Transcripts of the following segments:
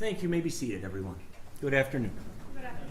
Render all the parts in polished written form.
Thank you. You may be seated, everyone. Good afternoon. Good afternoon.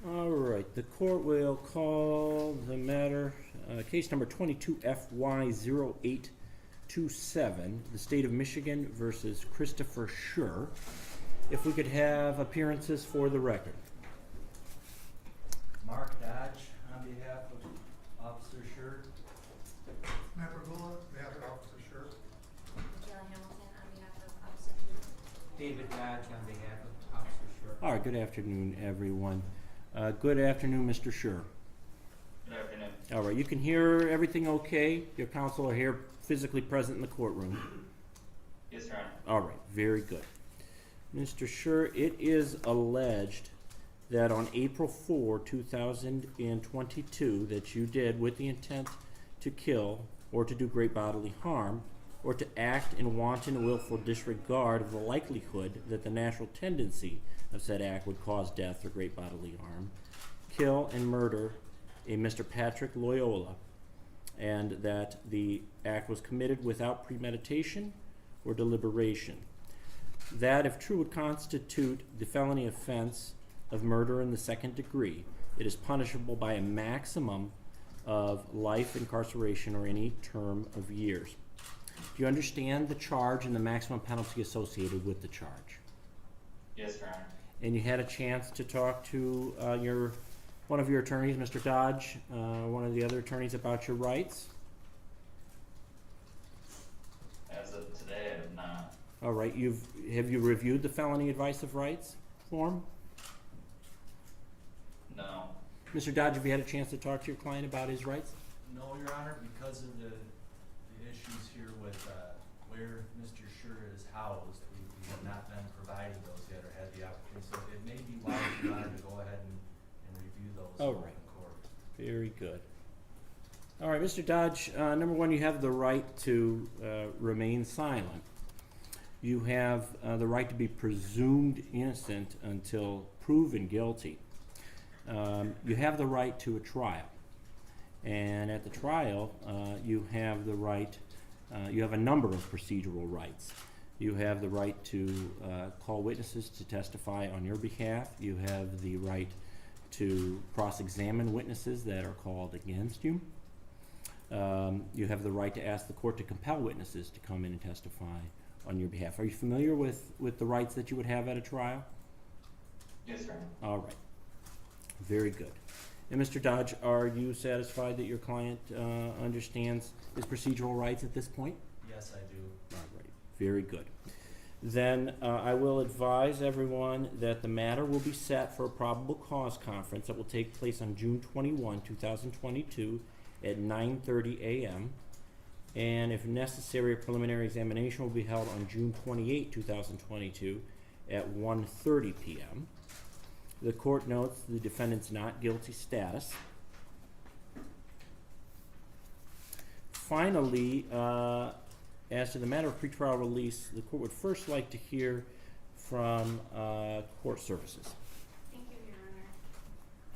All right, the court will call the matter, case number 22FY0827, the State of Michigan versus Christopher Schurr. If we could have appearances for the record. Mark Dodge on behalf of Officer Schurr. Matt Regula, on behalf of Officer Schurr. Michaela Hamilton on behalf of Officer Schurr. David Dodge on behalf of Officer Schurr. All right, good afternoon, everyone. Good afternoon, Mr. Schurr. Good afternoon. All right, you can hear everything okay? Your counsel are here physically present in the courtroom. Yes, Your Honor. All right, very good. Mr. Schurr, it is alleged that on April 4, 2022, that you did with the intent to kill or to do great bodily harm or to act in wanton and willful disregard of the likelihood that the natural tendency of said act would cause death or great bodily harm, kill and murder a Mr. Patrick Lyoya, and that the act was committed without premeditation or deliberation. That, if true, would constitute the felony offense of murder in the second degree. It is punishable by a maximum of life incarceration or any term of years. Do you understand the charge and the maximum penalty associated with the charge? Yes, Your Honor. And you had a chance to talk to one of your attorneys, Mr. Dodge, one of the other attorneys, about your rights? As of today, I have not. All right, have you reviewed the felony advice of rights form? No. Mr. Dodge, have you had a chance to talk to your client about his rights? No, Your Honor, because of the issues here with where Mr. Schurr is housed, we have not been provided those yet or had the opportunity. So it may be wise, Your Honor, to go ahead and review those All in right. court. Very good. All right, Mr. Dodge, number one, you have the right to remain silent. You have the right to be presumed innocent until proven guilty. You have the right to a trial. And at the trial, you have the right, you have a number of procedural rights. You have the right to call witnesses to testify on your behalf. You have the right to cross-examine witnesses that are called against you. You have the right to ask the court to compel witnesses to come in and testify on your behalf. Are you familiar with the rights that you would have at a trial? Yes, Your Honor. All right. Very good. And Mr. Dodge, are you satisfied that your client understands his procedural rights at this point? Yes, I do. All right. Very good. Then I will advise everyone that the matter will be set for a probable cause conference that will take place on June 21, 2022 at 9:30 a.m. And if necessary, a preliminary examination will be held on June 28, 2022 at 1:30 p.m. The court notes the defendant's not guilty status. Finally, as to the matter of pretrial release, the court would first like to hear from court services. Thank you, Your Honor.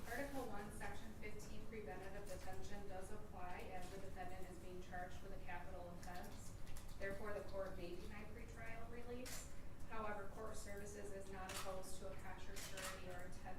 Article 1, Section 15, preventative detention does apply as the defendant is being charged with a capital offense. Therefore, the court may deny pretrial release. However, court services is not opposed to a cash or surety or a 10%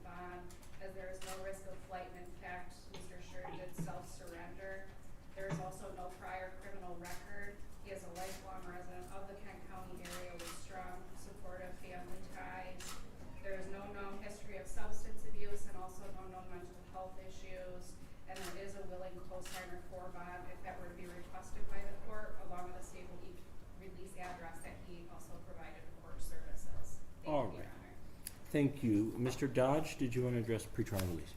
bond, as there is no risk of flight, and in fact, Mr. Schurr did self-surrender. There is also no prior criminal record. He is a lifelong resident of the Kent County area with strong, supportive family ties. There is no known history of substance abuse and also no known mental health issues. And there is a willing co-signer for bond if that were to be requested by the court, along with a stable release address that he also provided to court services. All Thank you, right. Your Honor. Thank you. Mr. Dodge, did you want to address pretrial release?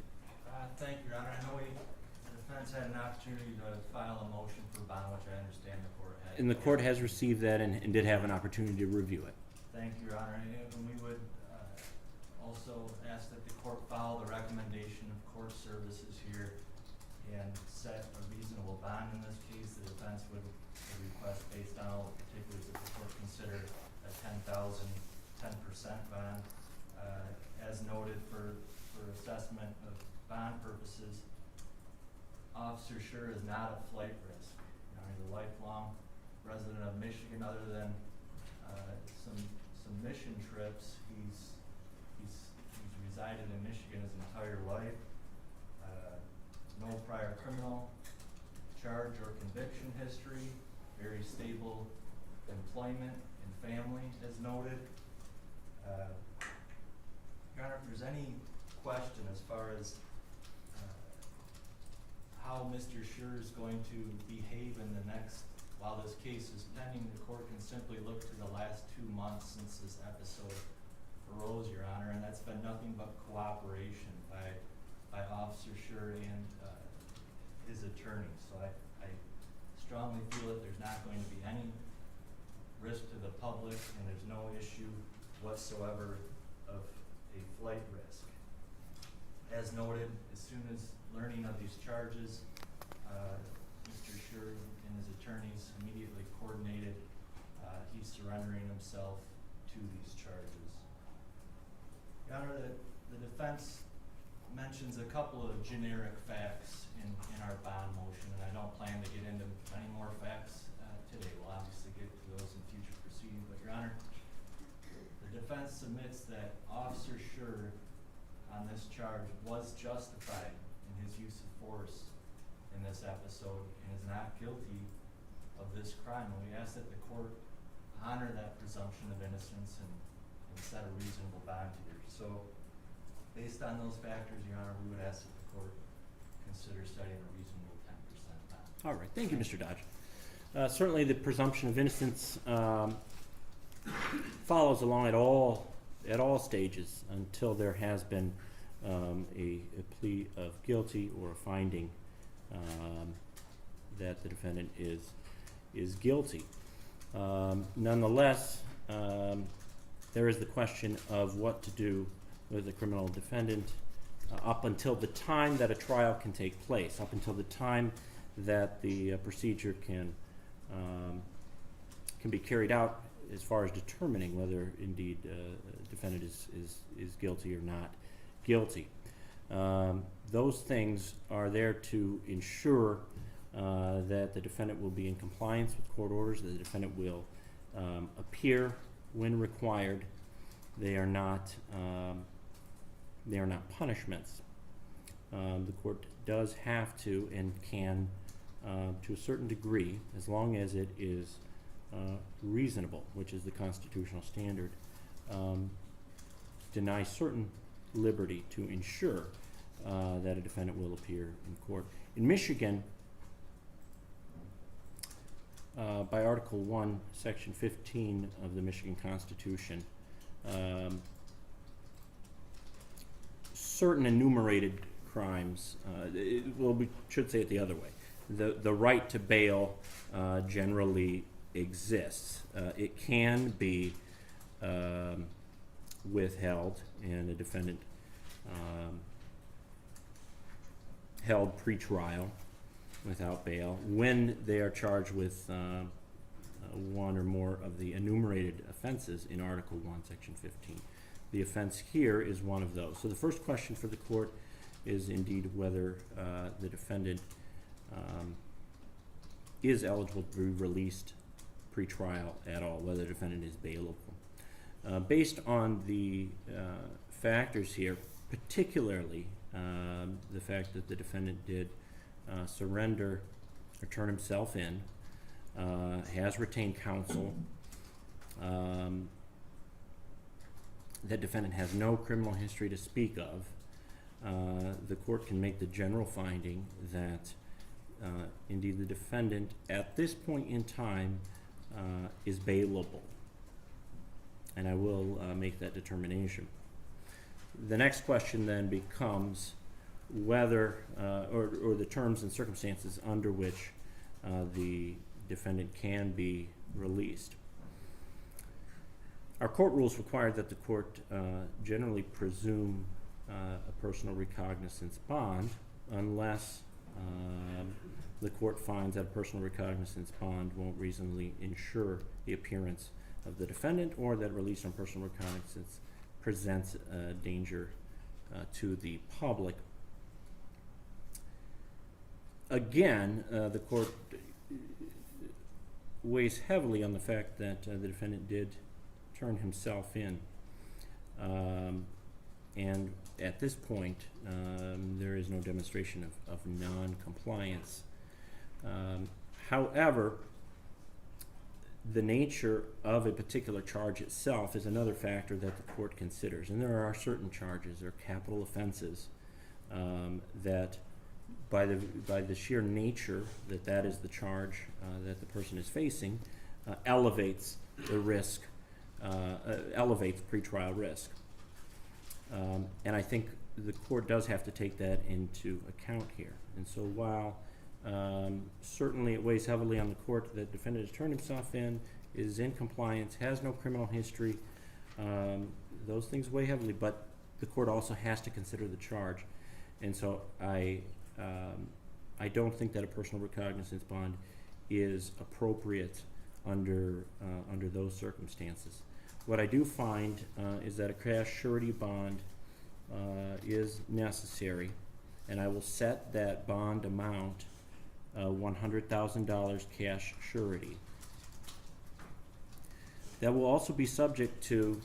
Thank you, Your Honor. I know the defense had an opportunity to file a motion for bond, which I understand the court had. And the court has received that and did have an opportunity to review it. Thank you, Your Honor. And we would also ask that the court follow the recommendation of court services here and set a reasonable bond in this case. The defense would request, based on all the particulars that the court consider, a 10% bond. As noted, for assessment of bond purposes, Officer Schurr is not a flight risk. You know, he's a lifelong resident of Michigan. Other than some mission trips, he's resided in Michigan his entire life. No prior criminal charge or conviction history. Very stable employment and family, as noted. Your Honor, if there's any question as far as how Mr. Schurr is going to behave in the next, while this case is pending, the court can simply look to the last 2 months since this episode arose, Your Honor, and that's been nothing but cooperation by Officer Schurr and his attorney. So I strongly feel that there's not going to be any risk to the public, and there's no issue whatsoever of a flight risk. As noted, as soon as learning of these charges, Mr. Schurr and his attorneys immediately coordinated. He's surrendering himself to these charges. Your Honor, the defense mentions a couple of generic facts in our bond motion, and I don't plan to get into any more facts today. We'll obviously get to those in future proceedings, but Your Honor, the defense submits that Officer Schurr on this charge was justified in his use of force in this episode and is not guilty of this crime. And we ask that the court honor that presumption of innocence and set a reasonable bond here. So based on those factors, Your Honor, we would ask that the court consider setting a reasonable 10% bond. All right, thank you, Mr. Dodge. Certainly the presumption of innocence follows along at all stages until there has been a plea of guilty or a finding that the defendant is guilty. Nonetheless, there is the question of what to do with a criminal defendant up until the time that a trial can take place, up until the time that the procedure can be carried out as far as determining whether indeed a defendant is guilty or not guilty. Those things are there to ensure that the defendant will be in compliance with court orders, that the defendant will appear when required. They are not punishments. The court does have to and can, to a certain degree, as long as it is reasonable, which is the constitutional standard, deny certain liberty to ensure that a defendant will appear in court. In Michigan, by Article 1, Section 15 of the Michigan Constitution, certain enumerated crimes, we should say it the other way. The right to bail generally exists. It can be withheld and a defendant held pre-trial without bail when they are charged with one or more of the enumerated offenses in Article 1, Section 15. The offense here is one of those. So the first question for the court is indeed whether the defendant is eligible to be released pre-trial at all, whether the defendant is bailable. Based on the factors here, particularly the fact that the defendant did surrender or turn himself in, has retained counsel, that defendant has no criminal history to speak of, the court can make the general finding that indeed the defendant at this point in time is bailable. And I will make that determination. The next question then becomes whether, or the terms and circumstances under which the defendant can be released. Our court rules require that the court generally presume a personal recognizance bond unless the court finds that a personal recognizance bond won't reasonably ensure the appearance of the defendant, or that release on personal recognizance presents a danger to the public. again, the court weighs heavily on the fact that the defendant did turn himself in. And at this point, there is no demonstration of non-compliance. However, the nature of a particular charge itself is another factor that the court considers. And there are certain charges, or capital offenses, that by the sheer nature that is the charge that the person is facing, elevates the risk, elevates pretrial risk. And I think the court does have to take that into account here. And so while certainly it weighs heavily on the court that the defendant has turned himself in, is in compliance, has no criminal history, those things weigh heavily, but the court also has to consider the charge. And so I don't think that a personal recognizance bond is appropriate under those circumstances. What I do find is that a cash surety bond is necessary, and I will set that bond amount $100,000 cash surety. That will also be subject to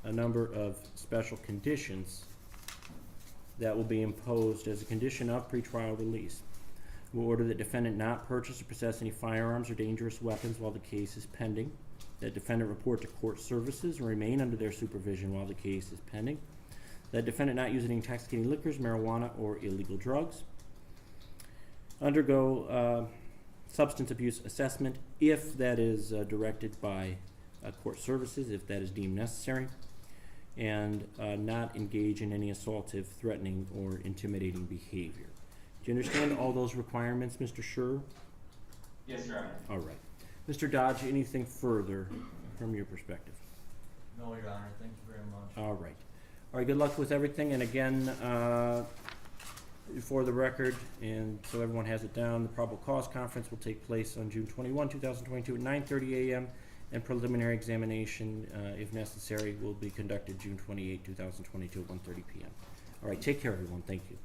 a number of special conditions that will be imposed as a condition of pretrial release. We'll order the defendant not purchase or possess any firearms or dangerous weapons while the case is pending. That defendant report to court services and remain under their supervision while the case is pending. That defendant not use any intoxicating liquors, marijuana, or illegal drugs. Undergo substance abuse assessment if that is directed by court services, if that is deemed necessary. And not engage in any assaultive, threatening, or intimidating behavior. Do you understand all those requirements, Mr. Schurr? Yes, Your Honor. All right. Mr. Dodge, anything further from your perspective? No, Your Honor, thank you very much. All right. All right, good luck with everything. And again, for the record, and so everyone has it down, the probable cause conference will take place on June 21, 2022 at 9:30 a.m. and preliminary examination, if necessary, will be conducted June 28, 2022 at 1:30 p.m. All right, take care, everyone. Thank you.